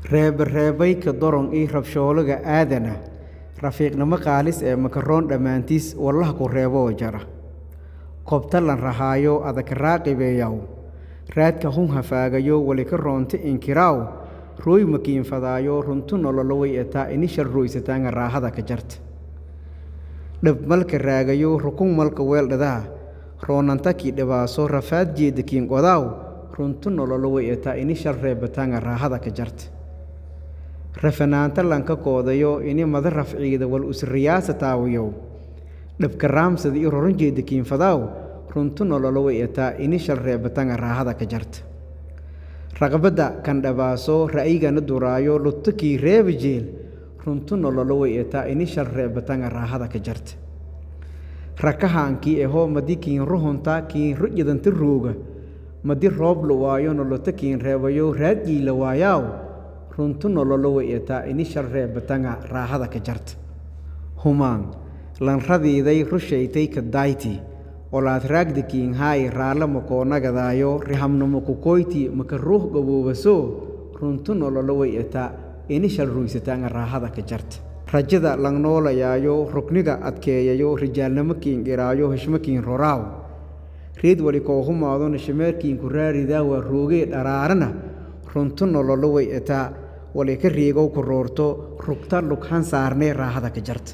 reebay ka doron ii rabshoolaga aadana rafiiqnimo qaalis ee makaroon dhammaantiis wallaha ku reebo jara qobta lan rahaayo adag raaqibeeyaw raadka hun hafaagayo wali ka roonta inkiraaw rooy makiin fadaayo runtu nololoway etaa inishar rooysataanga raahada ka jarta dhab malka raagayo rukun malka weeldhadaa roonantakii dhibaaso rafaad jeedakiin qodaaw runtu nololoway etaa inishar reebataanga raahada ka jarta rafanaanta lanka koodayo ini mada rafciida wal usriyaasa taawiyow dhabka raamsada iyo roron jeedakiin fadaaw runtu nololoway etaa inishar reebataanga raahada ka jarta raqbada kan dhabaaso ra'yigana duraayo lutukii reeba jeel runtu nololoway etaa inishar reebataanga raahada ka jarta rakahaankii ehoo madi kiin ruhunta kiin rujidanta rooga madi roob luwaayo nolotakiin reebayo raadgii la waayaaw runtu nololoway etaa inishar reebataanga raahada ka jarta humaan lan radiiday rushaytay ka dayti olaad raagdakiin haay raala makoonagadaayo rihamnimo kukoyti maka ruux gaboobaso runtu nololoway etaa inishal ruysataanga raahada ka jarta rajada lang noolayaayo rukniga adkeeyayo rijaalnimo kiin iraayo heshmo kiin roraaw reed wali koohumaado nashameerkiin ku raaridaa waa roogee dharaarana runtu nololoway etaa wali ka riigow ku roorto rugta lughan saarnee raahada ka jarta